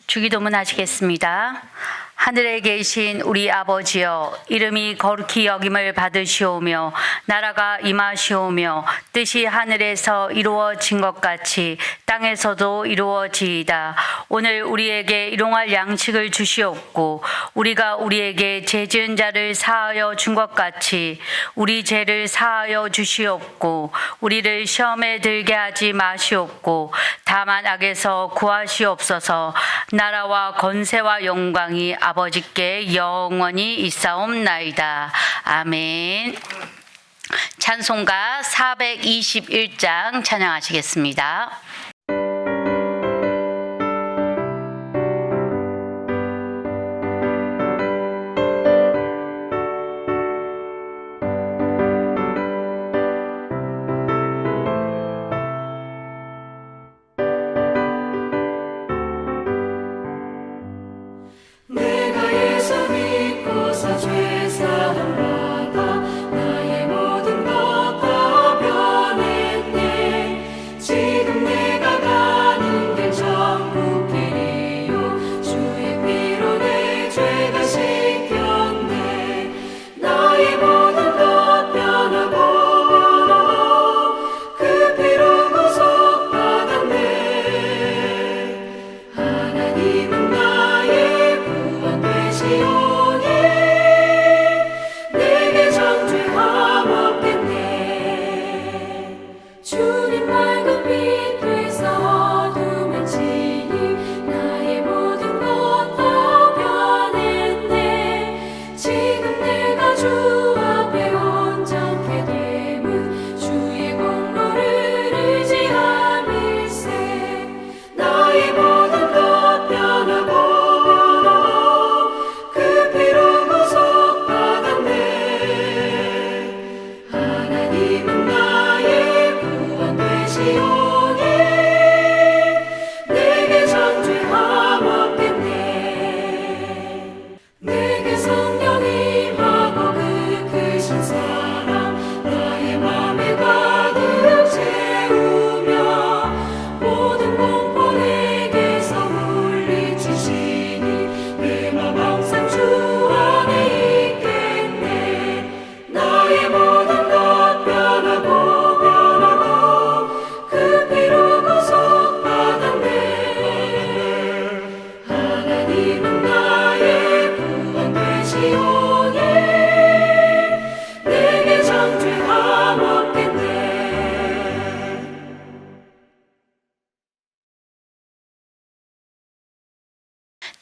주기도문 하시겠습니다. 하늘에 계신 우리 아버지여, 이름이 거룩히 여김을 받으시오며 나라가 임하시오며 뜻이 하늘에서 이루어진 것 같이 땅에서도 이루어지이다. 오늘 우리에게 일용할 양식을 주시옵고 우리가 우리에게 죄 지은 자를 사하여 준 것 같이 우리 죄를 사하여 주시옵고 우리를 시험에 들게 하지 마시옵고 다만 악에서 구하시옵소서. 나라와 권세와 영광이 아버지께 영원히 있사옵나이다. 아멘. 찬송가 421장 찬양하시겠습니다.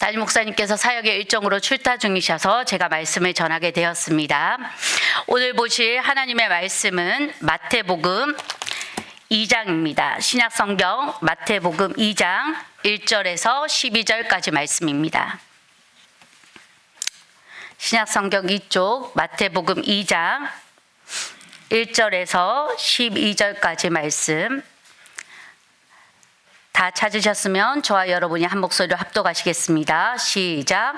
담임 목사님께서 사역의 일정으로 출타 중이셔서 제가 말씀을 전하게 되었습니다. 오늘 보실 하나님의 말씀은 마태복음 2장입니다. 신약성경 마태복음 2장 1절에서 12절까지 말씀입니다. 신약성경 2쪽 마태복음 2장 1절에서 12절까지 말씀, 다 찾으셨으면 저와 여러분이 한 목소리로 합독하시겠습니다. 시작.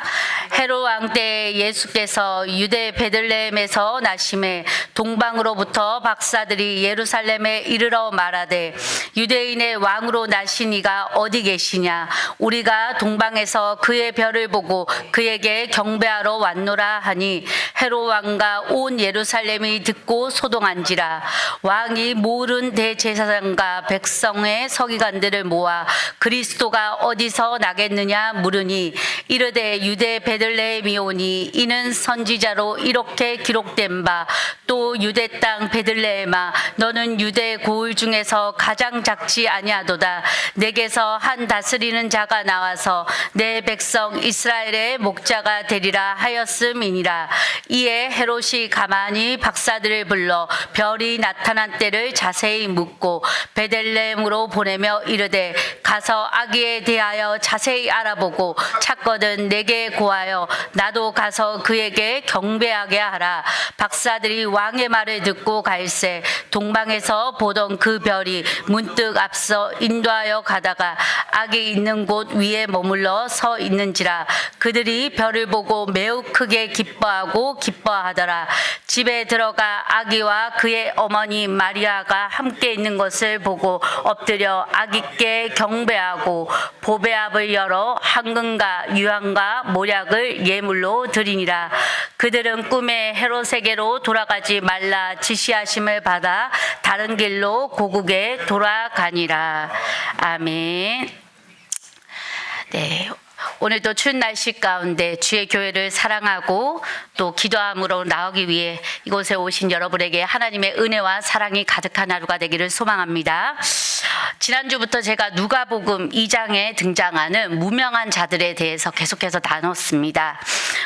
헤롯 왕 때 예수께서 유대 베들레헴에서 나심에 동방으로부터 박사들이 예루살렘에 이르러 말하되 유대인의 왕으로 나신 이가 어디 계시냐? 우리가 동방에서 그의 별을 보고 그에게 경배하러 왔노라 하니 헤롯 왕과 온 예루살렘이 듣고 소동한지라. 왕이 모든 대제사장과 백성의 서기관들을 모아 그리스도가 어디서 나겠느냐 물으니 이르되 유대 베들레헴이오니 이는 선지자로 이렇게 기록된 바 또 유대 땅 베들레헴아 너는 유대 고을 중에서 가장 작지 아니하도다. 내게서 한 다스리는 자가 나와서 내 백성 이스라엘의 목자가 되리라 하였음이니라. 이에 헤롯이 가만히 박사들을 불러 별이 나타난 때를 자세히 묻고 베들레헴으로 보내며 이르되 가서 아기에 대하여 자세히 알아보고 찾거든 내게 고하여 나도 가서 그에게 경배하게 하라. 박사들이 왕의 말을 듣고 갈새 동방에서 보던 그 별이 문득 앞서 인도하여 가다가 악이 있는 곳 위에 머물러 서 있는지라. 그들이 별을 보고 매우 크게 기뻐하더라. 집에 들어가 아기와 그의 어머니 마리아가 함께 있는 것을 보고 엎드려 아기께 경배하고 보배압을 열어 황금과 유황과 모략을 예물로 드리니라. 그들은 꿈에 헤롯에게로 돌아가지 말라 지시하심을 받아 다른 길로 고국에 돌아가니라. 아멘. 네. 오늘도 추운 날씨 가운데 주의 교회를 사랑하고 또 기도함으로 나오기 위해 이곳에 오신 여러분에게 하나님의 은혜와 사랑이 가득한 하루가 되기를 소망합니다. 지난주부터 제가 누가복음 2장에 등장하는 무명한 자들에 대해서 계속해서 나눴습니다.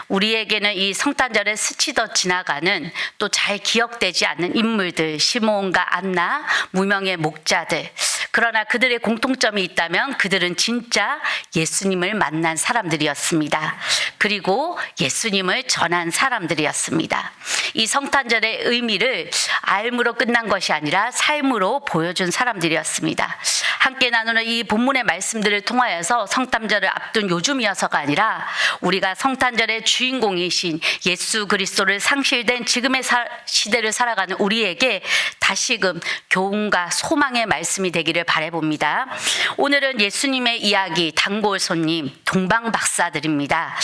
우리에게는 이 성탄절에 스치듯 지나가는 또 잘 기억되지 않는 인물들, 시므온과 안나, 무명의 목자들. 그러나 그들의 공통점이 있다면 그들은 진짜 예수님을 만난 사람들이었습니다. 그리고 예수님을 전한 사람들이었습니다. 이 성탄절의 의미를 알므로 끝난 것이 아니라 삶으로 보여준 사람들이었습니다. 함께 나누는 이 본문의 말씀들을 통하여서 성탄절을 앞둔 요즘이어서가 아니라 우리가 성탄절의 주인공이신 예수 그리스도를 상실된 지금의 시대를 살아가는 우리에게 다시금 교훈과 소망의 말씀이 되기를 바라봅니다. 오늘은 예수님의 이야기, 단골 손님, 동방 박사들입니다.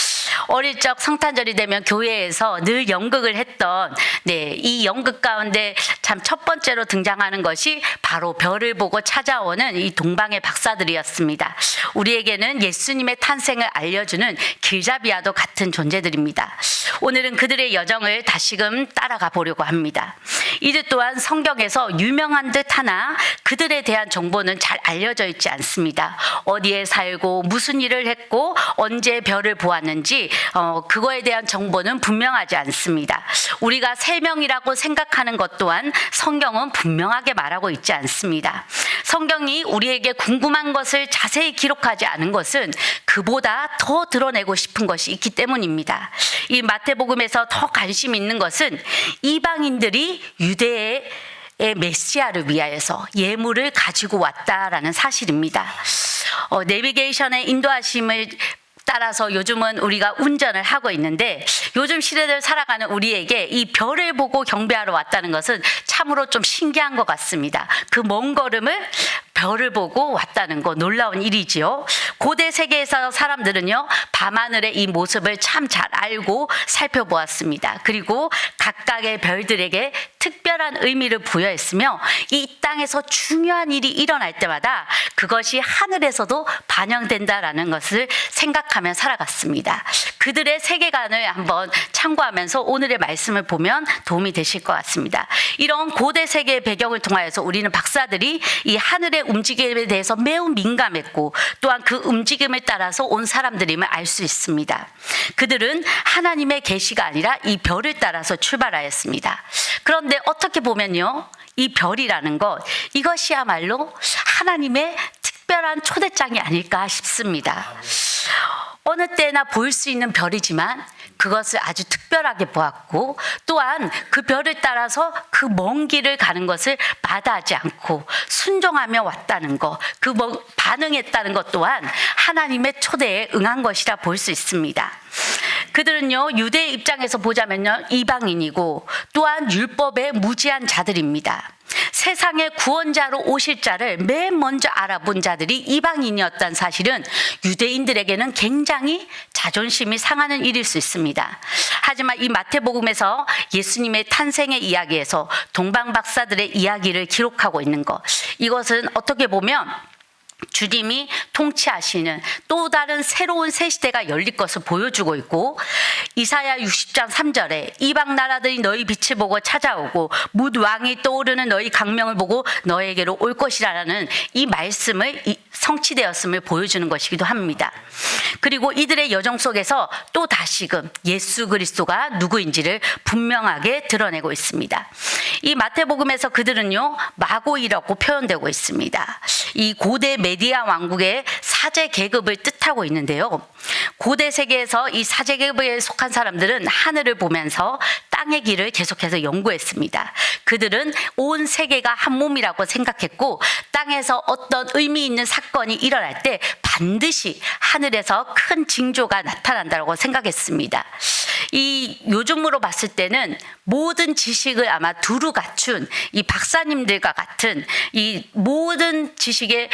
어릴 적 성탄절이 되면 교회에서 늘 연극을 했던 이 연극 가운데 참 첫 번째로 등장하는 것이 바로 별을 보고 찾아오는 이 동방의 박사들이었습니다. 우리에게는 예수님의 탄생을 알려주는 길잡이와도 같은 존재들입니다. 오늘은 그들의 여정을 다시금 따라가 보려고 합니다. 이들 또한 성경에서 유명한 듯 하나 그들에 대한 정보는 잘 알려져 있지 않습니다. 어디에 살고 무슨 일을 했고 언제 별을 보았는지 그거에 대한 정보는 분명하지 않습니다. 우리가 세 명이라고 생각하는 것 또한 성경은 분명하게 말하고 있지 않습니다. 성경이 우리에게 궁금한 것을 자세히 기록하지 않은 것은 그보다 더 드러내고 싶은 것이 있기 때문입니다. 이 마태복음에서 더 관심 있는 것은 이방인들이 유대의 메시아를 위하여서 예물을 가지고 왔다라는 사실입니다. 내비게이션의 인도하심을 따라서 요즘은 우리가 운전을 하고 있는데 요즘 시대를 살아가는 우리에게 이 별을 보고 경배하러 왔다는 것은 참으로 좀 신기한 것 같습니다. 그 먼 걸음을 별을 보고 왔다는 거 놀라운 일이지요. 고대 세계에서 사람들은요 밤하늘의 이 모습을 참 잘 알고 살펴보았습니다. 그리고 각각의 별들에게 특별한 의미를 부여했으며 이 땅에서 중요한 일이 일어날 때마다 그것이 하늘에서도 반영된다라는 것을 생각하며 살아갔습니다. 그들의 세계관을 한번 참고하면서 오늘의 말씀을 보면 도움이 되실 것 같습니다. 이런 고대 세계의 배경을 통하여서 우리는 박사들이 이 하늘의 움직임에 대해서 매우 민감했고 또한 그 움직임을 따라서 온 사람들임을 알 수 있습니다. 그들은 하나님의 계시가 아니라 이 별을 따라서 출발하였습니다. 그런데 어떻게 보면요, 이 별이라는 것, 이것이야말로 하나님의 특별한 초대장이 아닐까 싶습니다. 어느 때나 보일 수 있는 별이지만 그것을 아주 특별하게 보았고 또한 그 별을 따라서 그 먼 길을 가는 것을 마다하지 않고 순종하며 왔다는 것, 그 반응했다는 것 또한 하나님의 초대에 응한 것이라 볼 수 있습니다. 그들은요 유대의 입장에서 보자면요 이방인이고 또한 율법에 무지한 자들입니다. 세상의 구원자로 오실 자를 맨 먼저 알아본 자들이 이방인이었다는 사실은 유대인들에게는 굉장히 자존심이 상하는 일일 수 있습니다. 하지만 이 마태복음에서 예수님의 탄생의 이야기에서 동방 박사들의 이야기를 기록하고 있는 것, 이것은 어떻게 보면 주님이 통치하시는 또 다른 새로운 새 시대가 열릴 것을 보여주고 있고, 이사야 60장 3절에 이방 나라들이 너희 빛을 보고 찾아오고 뭇 왕이 떠오르는 너희 강명을 보고 너에게로 올 것이라는 이 말씀을 성취되었음을 보여주는 것이기도 합니다. 그리고 이들의 여정 속에서 또 다시금 예수 그리스도가 누구인지를 분명하게 드러내고 있습니다. 이 마태복음에서 그들은요 마고이라고 표현되고 있습니다. 이 고대 메디아 왕국의 사제 계급을 뜻하고 있는데요, 고대 세계에서 이 사제 계급에 속한 사람들은 하늘을 보면서 땅의 길을 계속해서 연구했습니다. 그들은 온 세계가 한 몸이라고 생각했고 땅에서 어떤 의미 있는 사건이 일어날 때 반드시 하늘에서 큰 징조가 나타난다고 생각했습니다. 이 요즘으로 봤을 때는 모든 지식을 아마 두루 갖춘 이 박사님들과 같은 이 모든 지식에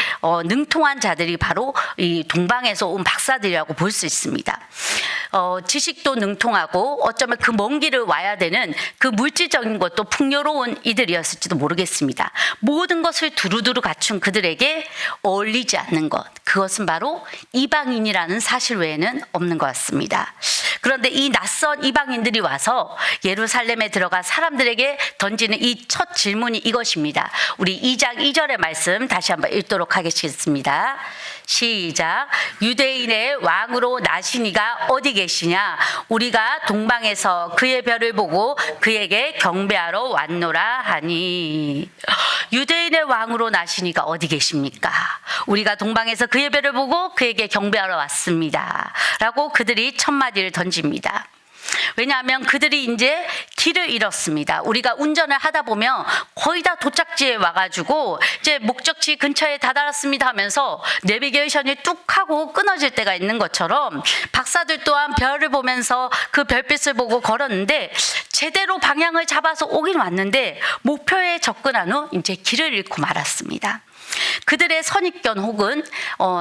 능통한 자들이 바로 이 동방에서 온 박사들이라고 볼 수 있습니다. 지식도 능통하고 어쩌면 그 먼 길을 와야 되는 그 물질적인 것도 풍요로운 이들이었을지도 모르겠습니다. 모든 것을 두루두루 갖춘 그들에게 어울리지 않는 것, 그것은 바로 이방인이라는 사실 외에는 없는 것 같습니다. 그런데 이 낯선 이방인들이 와서 예루살렘에 들어가 사람들에게 던지는 이 첫 질문이 이것입니다. 우리 2장 2절의 말씀 다시 한번 읽도록 하겠습니다. 시작. 유대인의 왕으로 나신 이가 어디 계시냐? 우리가 동방에서 그의 별을 보고 그에게 경배하러 왔노라 하니. 유대인의 왕으로 나신 이가 어디 계십니까? 우리가 동방에서 그의 별을 보고 그에게 경배하러 왔습니다. 라고 그들이 첫 마디를 던집니다. 왜냐하면 그들이 이제 길을 잃었습니다. 우리가 운전을 하다 보면 거의 다 도착지에 와가지고 이제 목적지 근처에 다다랐습니다 하면서 내비게이션이 뚝 하고 끊어질 때가 있는 것처럼 박사들 또한 별을 보면서 그 별빛을 보고 걸었는데 제대로 방향을 잡아서 오긴 왔는데 목표에 접근한 후 이제 길을 잃고 말았습니다. 그들의 선입견 혹은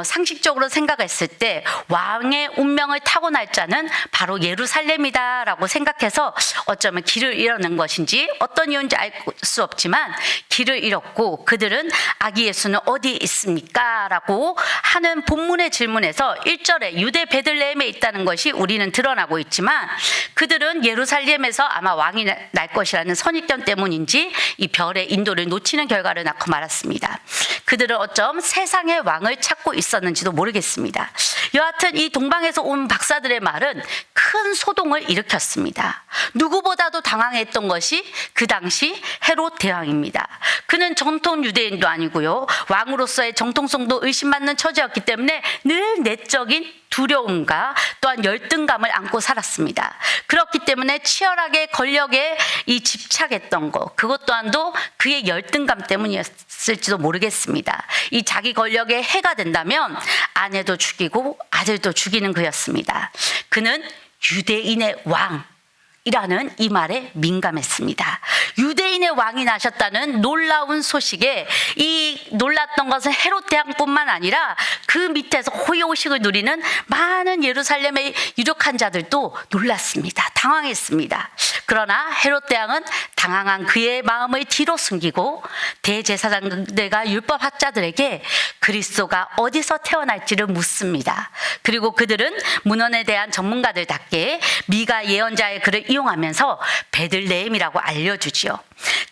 상식적으로 생각했을 때 왕의 운명을 타고날 자는 바로 예루살렘이다라고 생각해서 어쩌면 길을 잃어낸 것인지 어떤 이유인지 알 수 없지만 길을 잃었고 그들은 아기 예수는 어디 있습니까? 라고 하는 본문의 질문에서 1절에 유대 베들레헴에 있다는 것이 우리는 드러나고 있지만 그들은 예루살렘에서 아마 왕이 날 것이라는 선입견 때문인지 이 별의 인도를 놓치는 결과를 낳고 말았습니다. 그들은 어쩜 세상의 왕을 찾고 있었는지도 모르겠습니다. 여하튼 이 동방에서 온 박사들의 말은 큰 소동을 일으켰습니다. 누구보다도 당황했던 것이 그 당시 헤롯 대왕입니다. 그는 정통 유대인도 아니고요. 왕으로서의 정통성도 의심받는 처지였기 때문에 늘 내적인 두려움과 또한 열등감을 안고 살았습니다. 그렇기 때문에 치열하게 권력에 이 집착했던 것, 그것 또한도 그의 열등감 때문이었을지도 모르겠습니다. 이 자기 권력에 해가 된다면 아내도 죽이고 아들도 죽이는 그였습니다. 그는 유대인의 왕이라는 이 말에 민감했습니다. 유대인의 왕이 나셨다는 놀라운 소식에 이 놀랐던 것은 헤롯 대왕뿐만 아니라 그 밑에서 호의호식을 누리는 많은 예루살렘의 유력한 자들도 놀랐습니다. 당황했습니다. 그러나 헤롯 대왕은 당황한 그의 마음을 뒤로 숨기고 대제사장들과 율법학자들에게 그리스도가 어디서 태어날지를 묻습니다. 그리고 그들은 문헌에 대한 전문가들답게 미가 예언자의 글을 이용하면서 베들레헴이라고 알려주지요.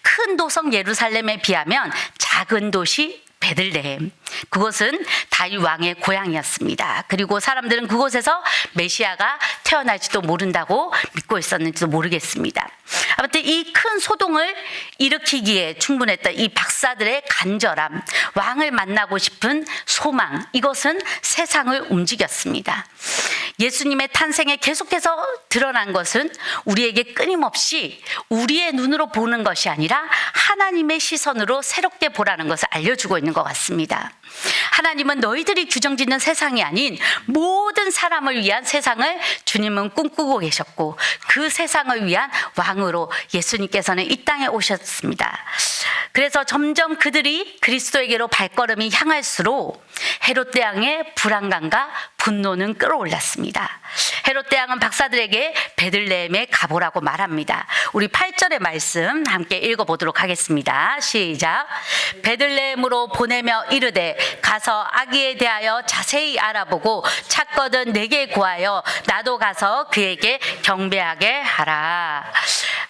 큰 도성 예루살렘에 비하면 작은 도시 베들레헴, 그곳은 다윗 왕의 고향이었습니다. 그리고 사람들은 그곳에서 메시아가 태어날지도 모른다고 믿고 있었는지도 모르겠습니다. 아무튼 이 큰 소동을 일으키기에 충분했던 이 박사들의 간절함, 왕을 만나고 싶은 소망, 이것은 세상을 움직였습니다. 예수님의 탄생에 계속해서 드러난 것은 우리에게 끊임없이 우리의 눈으로 보는 것이 아니라 하나님의 시선으로 새롭게 보라는 것을 알려주고 있는 것 같습니다. 하나님은 너희들이 규정짓는 세상이 아닌 모든 사람을 위한 세상을 주님은 꿈꾸고 계셨고 그 세상을 위한 왕으로 예수님께서는 이 땅에 오셨습니다. 그래서 점점 그들이 그리스도에게로 발걸음이 향할수록 헤롯 대왕의 불안감과 분노는 끌어올랐습니다. 헤롯 대왕은 박사들에게 베들레헴에 가보라고 말합니다. 우리 8절의 말씀 함께 읽어보도록 하겠습니다. 시작. 베들레헴으로 보내며 이르되 가서 아기에 대하여 자세히 알아보고 찾거든 내게 구하여 나도 가서 그에게 경배하게 하라.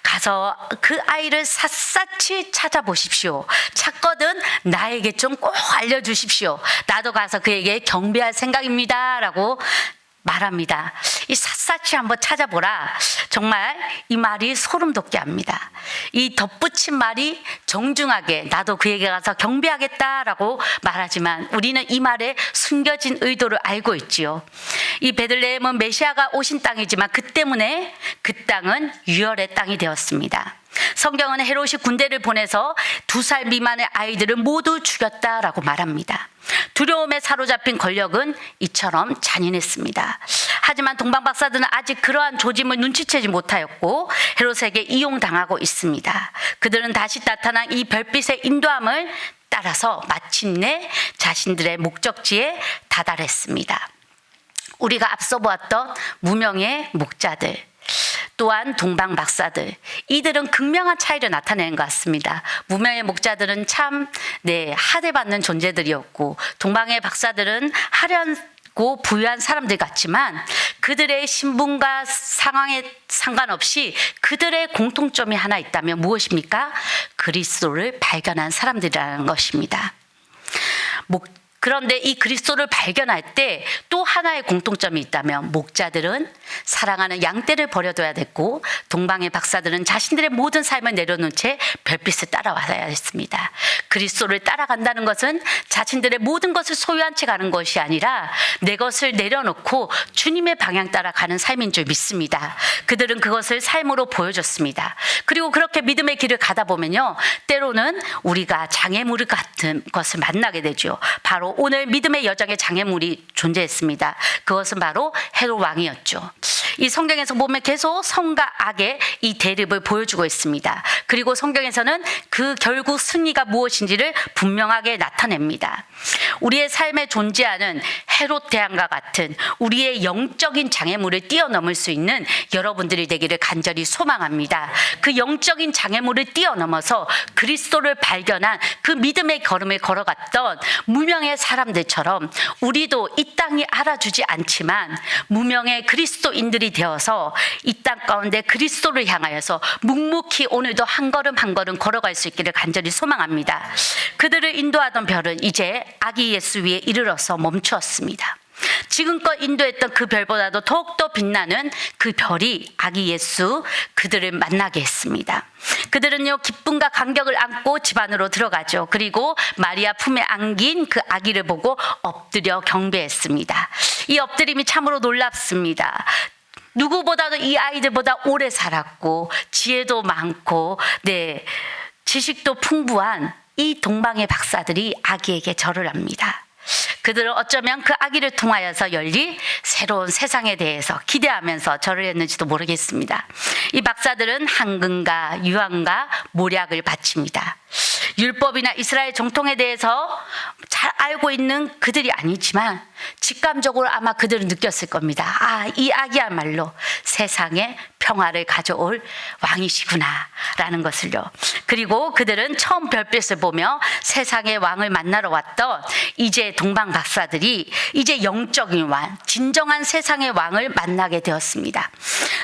가서 그 아이를 샅샅이 찾아보십시오. 찾거든 나에게 좀 꼭 알려주십시오. 나도 가서 그에게 경배할 생각입니다. 라고 말합니다. 이 샅샅이 한번 찾아보라. 정말 이 말이 소름 돋게 합니다. 이 덧붙인 말이 정중하게 나도 그에게 가서 경배하겠다라고 말하지만 우리는 이 말에 숨겨진 의도를 알고 있지요. 이 베들레헴은 메시아가 오신 땅이지만 그 때문에 그 땅은 유혈의 땅이 되었습니다. 성경은 헤롯이 군대를 보내서 2살 미만의 아이들을 모두 죽였다라고 말합니다. 두려움에 사로잡힌 권력은 이처럼 잔인했습니다. 하지만 동방 박사들은 아직 그러한 조짐을 눈치채지 못하였고 헤롯에게 이용당하고 있습니다. 그들은 다시 나타난 이 별빛의 인도함을 따라서 마침내 자신들의 목적지에 다다랐습니다. 우리가 앞서 보았던 무명의 목자들, 또한 동방 박사들, 이들은 극명한 차이를 나타내는 것 같습니다. 무명의 목자들은 참 하대받는 존재들이었고, 동방의 박사들은 하려고 부유한 사람들 같지만 그들의 신분과 상황에 상관없이 그들의 공통점이 하나 있다면 무엇입니까? 그리스도를 발견한 사람들이라는 것입니다. 그런데 이 그리스도를 발견할 때 또 하나의 공통점이 있다면 목자들은 사랑하는 양떼를 버려둬야 됐고, 동방의 박사들은 자신들의 모든 삶을 내려놓은 채 별빛을 따라와야 했습니다. 그리스도를 따라간다는 것은 자신들의 모든 것을 소유한 채 가는 것이 아니라 내 것을 내려놓고 주님의 방향 따라 가는 삶인 줄 믿습니다. 그들은 그것을 삶으로 보여줬습니다. 그리고 그렇게 믿음의 길을 가다 보면요, 때로는 우리가 장애물 같은 것을 만나게 되죠. 바로 오늘 믿음의 여정에 장애물이 존재했습니다. 그것은 바로 헤롯 왕이었죠. 이 성경에서 보면 계속 선과 악의 이 대립을 보여주고 있습니다. 그리고 성경에서는 그 결국 승리가 무엇인지를 분명하게 나타냅니다. 우리의 삶에 존재하는 헤롯 대왕과 같은 우리의 영적인 장애물을 뛰어넘을 수 있는 여러분들이 되기를 간절히 소망합니다. 그 영적인 장애물을 뛰어넘어서 그리스도를 발견한 그 믿음의 걸음을 걸어갔던 무명의 사람들처럼 우리도 이 땅이 알아주지 않지만 무명의 그리스도인들이 되어서 이 땅 가운데 그리스도를 향하여서 묵묵히 오늘도 한 걸음 한 걸음 걸어갈 수 있기를 간절히 소망합니다. 그들을 인도하던 별은 이제 아기 예수 위에 이르러서 멈추었습니다. 지금껏 인도했던 그 별보다도 더욱더 빛나는 그 별이 아기 예수 그들을 만나게 했습니다. 그들은요, 기쁨과 감격을 안고 집 안으로 들어가죠. 그리고 마리아 품에 안긴 그 아기를 보고 엎드려 경배했습니다. 이 엎드림이 참으로 놀랍습니다. 누구보다도 이 아이들보다 오래 살았고 지혜도 많고 지식도 풍부한 이 동방의 박사들이 아기에게 절을 합니다. 그들은 어쩌면 그 아기를 통하여서 열릴 새로운 세상에 대해서 기대하면서 절을 했는지도 모르겠습니다. 이 박사들은 한금과 유황과 모략을 바칩니다. 율법이나 이스라엘 정통에 대해서 잘 알고 있는 그들이 아니지만 직감적으로 아마 그들은 느꼈을 겁니다. 이 아기야말로 세상에 평화를 가져올 왕이시구나 라는 것을요. 그리고 그들은 처음 별빛을 보며 세상의 왕을 만나러 왔던 이제 동방 박사들이 이제 영적인 왕, 진정한 세상의 왕을 만나게 되었습니다.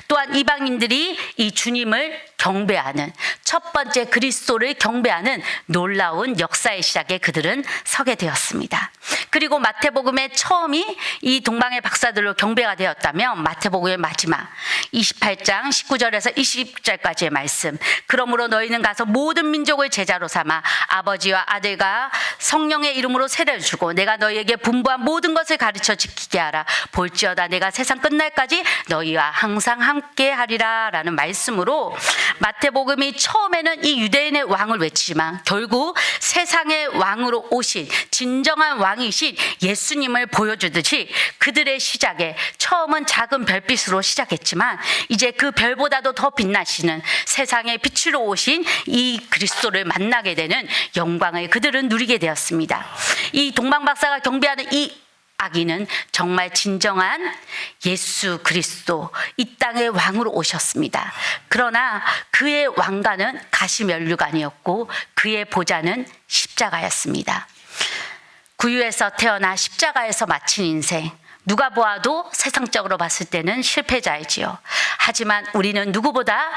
또한 이방인들이 이 주님을 경배하는, 첫 번째 그리스도를 경배하는 놀라운 역사의 시작에 그들은 서게 되었습니다. 그리고 마태복음의 처음이 이 동방의 박사들로 경배가 되었다면 마태복음의 마지막 28장 19절에서 20절까지의 말씀, 그러므로 너희는 가서 모든 민족을 제자로 삼아 아버지와 아들과 성령의 이름으로 세례를 주고 내가 너희에게 분부한 모든 것을 가르쳐 지키게 하라. 볼지어다 내가 세상 끝날까지 너희와 항상 함께 하리라 라는 말씀으로 마태복음이 처음에는 이 유대인의 왕을 외치지만 결국 세상의 왕으로 오신 진정한 왕이신 예수님을 보여주듯이 그들의 시작에 처음은 작은 별빛으로 시작했지만 이제 그 별보다도 더 빛나시는 세상의 빛으로 오신 이 그리스도를 만나게 되는 영광을 그들은 누리게 되었습니다. 이 동방박사가 경배하는 이 아기는 정말 진정한 예수 그리스도, 이 땅의 왕으로 오셨습니다. 그러나 그의 왕관은 가시면류관이었고 그의 보좌는 십자가였습니다. 구유에서 태어나 십자가에서 마친 인생, 누가 보아도 세상적으로 봤을 때는 실패자이지요. 하지만 우리는 누구보다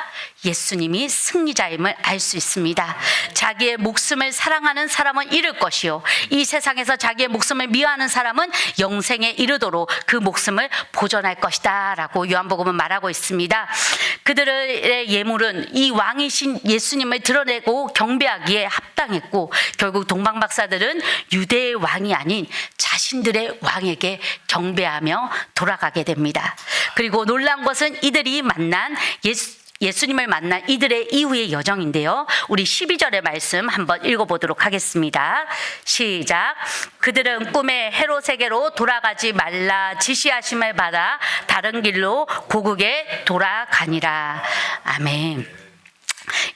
예수님이 승리자임을 알 수 있습니다. 자기의 목숨을 사랑하는 사람은 잃을 것이요, 이 세상에서 자기의 목숨을 미워하는 사람은 영생에 이르도록 그 목숨을 보존할 것이다 라고 요한복음은 말하고 있습니다. 그들의 예물은 이 왕이신 예수님을 드러내고 경배하기에 합당했고 결국 동방박사들은 유대의 왕이 아닌 자신들의 왕에게 경배하며 돌아가게 됩니다. 그리고 놀라운 것은 이들이 만난 예수님을 만난 이들의 이후의 여정인데요. 우리 12절의 말씀 한번 읽어보도록 하겠습니다. 시작. 그들은 꿈에 헤롯에게로 돌아가지 말라 지시하심을 받아 다른 길로 고국에 돌아가니라. 아멘.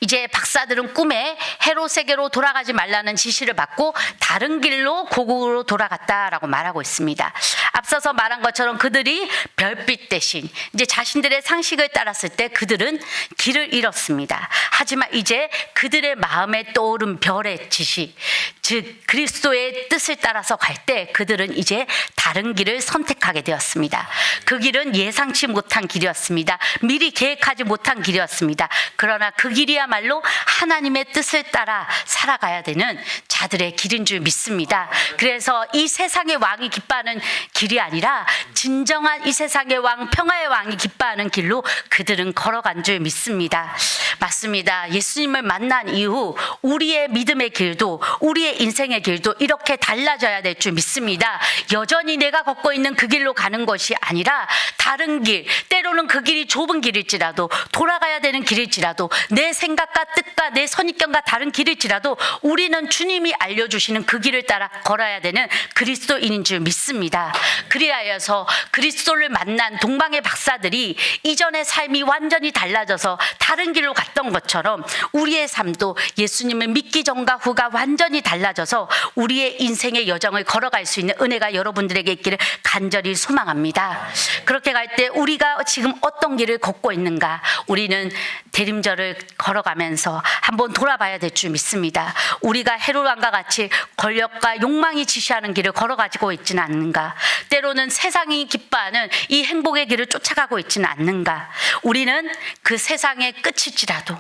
이제 박사들은 꿈에 헤롯에게로 돌아가지 말라는 지시를 받고 다른 길로 고국으로 돌아갔다라고 말하고 있습니다. 앞서서 말한 것처럼 그들이 별빛 대신 이제 자신들의 상식을 따랐을 때 그들은 길을 잃었습니다. 하지만 이제 그들의 마음에 떠오른 별의 지시, 즉 그리스도의 뜻을 따라서 갈 때 그들은 이제 다른 길을 선택하게 되었습니다. 그 길은 예상치 못한 길이었습니다. 미리 계획하지 못한 길이었습니다. 그러나 그 길이야말로 하나님의 뜻을 따라 살아가야 되는 자들의 길인 줄 믿습니다. 그래서 이 세상의 왕이 기뻐하는 길이 아니라 진정한 이 세상의 왕, 평화의 왕이 기뻐하는 길로 그들은 걸어간 줄 믿습니다. 맞습니다. 예수님을 만난 이후 우리의 믿음의 길도 우리의 인생의 길도 이렇게 달라져야 될 줄 믿습니다. 여전히 내가 걷고 있는 그 길로 가는 것이 아니라 다른 길, 때로는 그 길이 좁은 길일지라도 돌아가야 되는 길일지라도 내 생각과 뜻과 내 선입견과 다른 길일지라도 우리는 주님이 알려주시는 그 길을 따라 걸어야 되는 그리스도인인 줄 믿습니다. 그리하여서 그리스도를 만난 동방의 박사들이 이전의 삶이 완전히 달라져서 다른 길로 갔던 것처럼 우리의 삶도 예수님을 믿기 전과 후가 완전히 달라져서 우리의 인생의 여정을 걸어갈 수 있는 은혜가 여러분들에게 있기를 간절히 소망합니다. 그렇게 갈 때 우리가 지금 어떤 길을 걷고 있는가, 우리는 대림절을 걸어가면서 한번 돌아봐야 될 줄 믿습니다. 우리가 헤롯 왕과 같이 권력과 욕망이 지시하는 길을 걸어가지고 있지는 않는가, 때로는 세상이 기뻐하는 이 행복의 길을 쫓아가고 있지는 않는가. 우리는 그 세상의 끝일지라도,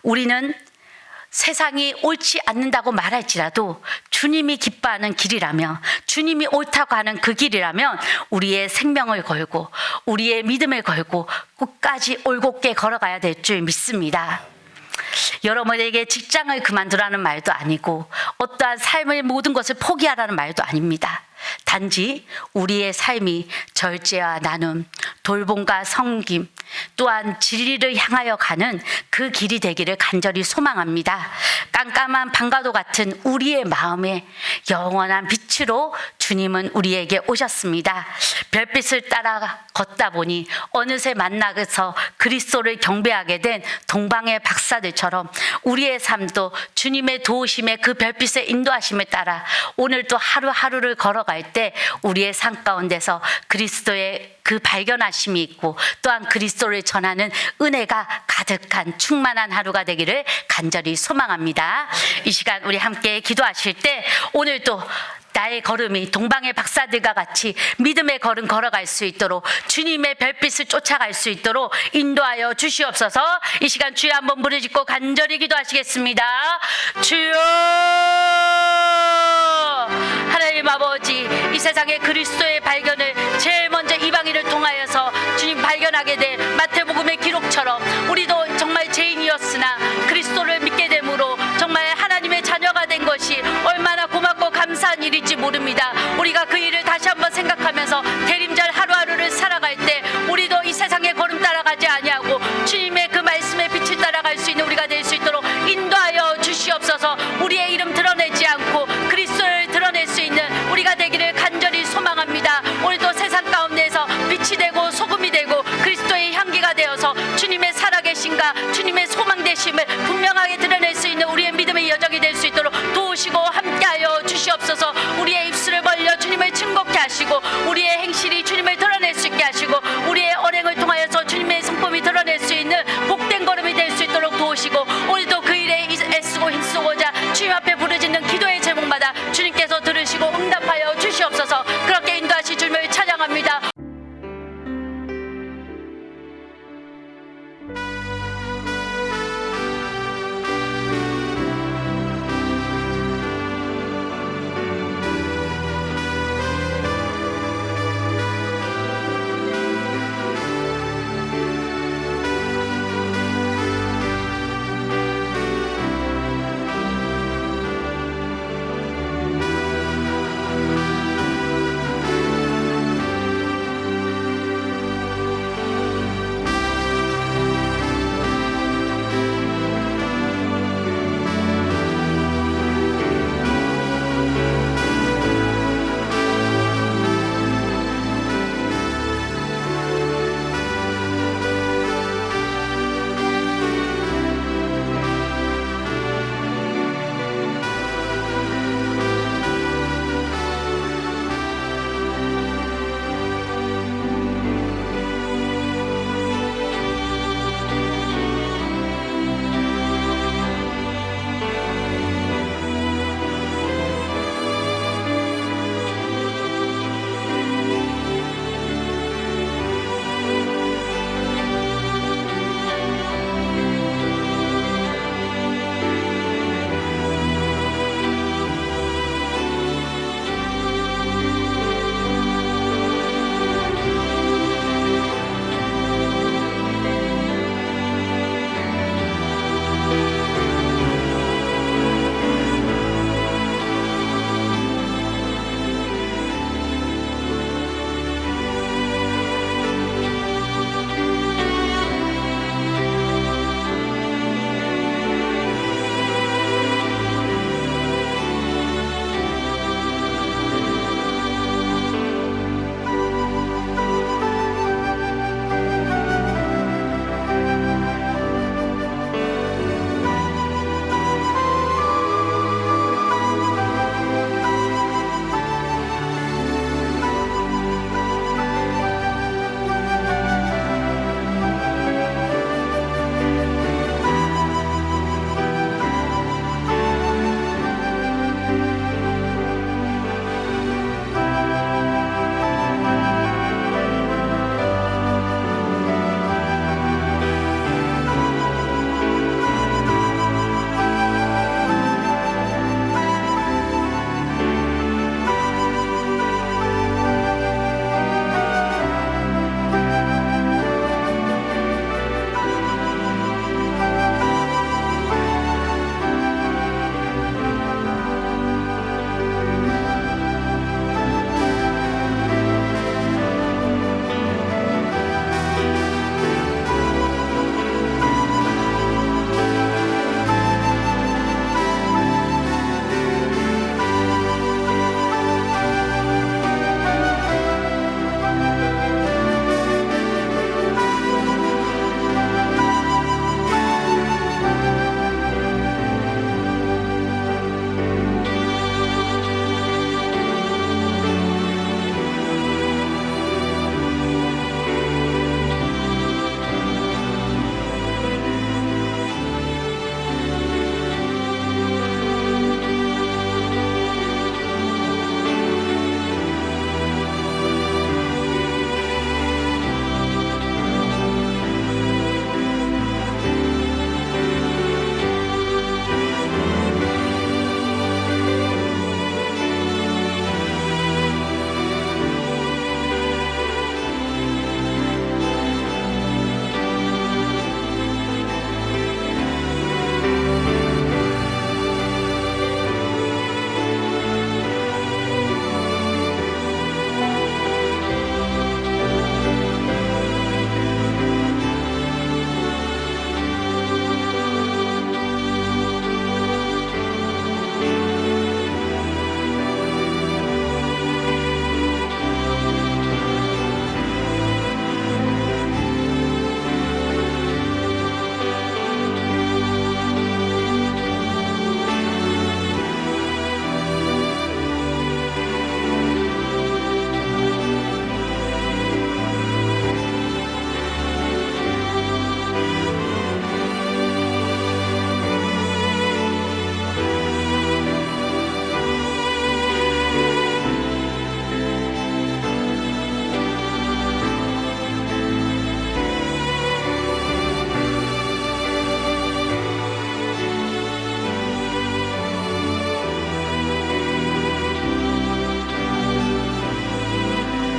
우리는 세상이 옳지 않는다고 말할지라도 주님이 기뻐하는 길이라면, 주님이 옳다고 하는 그 길이라면 우리의 생명을 걸고 우리의 믿음을 걸고 끝까지 올곧게 걸어가야 될 줄 믿습니다. 여러분에게 직장을 그만두라는 말도 아니고 어떠한 삶의 모든 것을 포기하라는 말도 아닙니다. 단지 우리의 삶이 절제와 나눔, 돌봄과 섬김, 또한 진리를 향하여 가는 그 길이 되기를 간절히 소망합니다. 깜깜한 밤과도 같은 우리의 마음에 영원한 빛으로 주님은 우리에게 오셨습니다. 별빛을 따라 걷다 보니 어느새 만나서 그리스도를 경배하게 된 동방의 박사들처럼 우리의 삶도 주님의 도우심에 그 별빛의 인도하심에 따라 오늘도 하루하루를 걸어갈 때 우리의 삶 가운데서 그리스도의 그 발견하심이 있고 또한 그리스도를 전하는 은혜가 가득한 충만한 하루가 되기를 간절히 소망합니다. 이 시간 우리 함께 기도하실 때 오늘도 나의 걸음이 동방의 박사들과 같이 믿음의 걸음 걸어갈 수 있도록 주님의 별빛을 쫓아갈 수 있도록 인도하여 주시옵소서. 이 시간 주여 한번 부르짖고 간절히 기도하시겠습니다. 주여, 하나님 아버지, 이 세상의 그리스도의 발견을 제일 먼저 이방인을 통하여서 주님 발견하게 된 마태복음의 기록처럼 우리도 정말 죄인이었으나 그리스도를 믿게 됨으로 정말 하나님의 자녀가 된 것이 얼마나 고맙고 감사한 일일지 모릅니다. 우리가 그 일을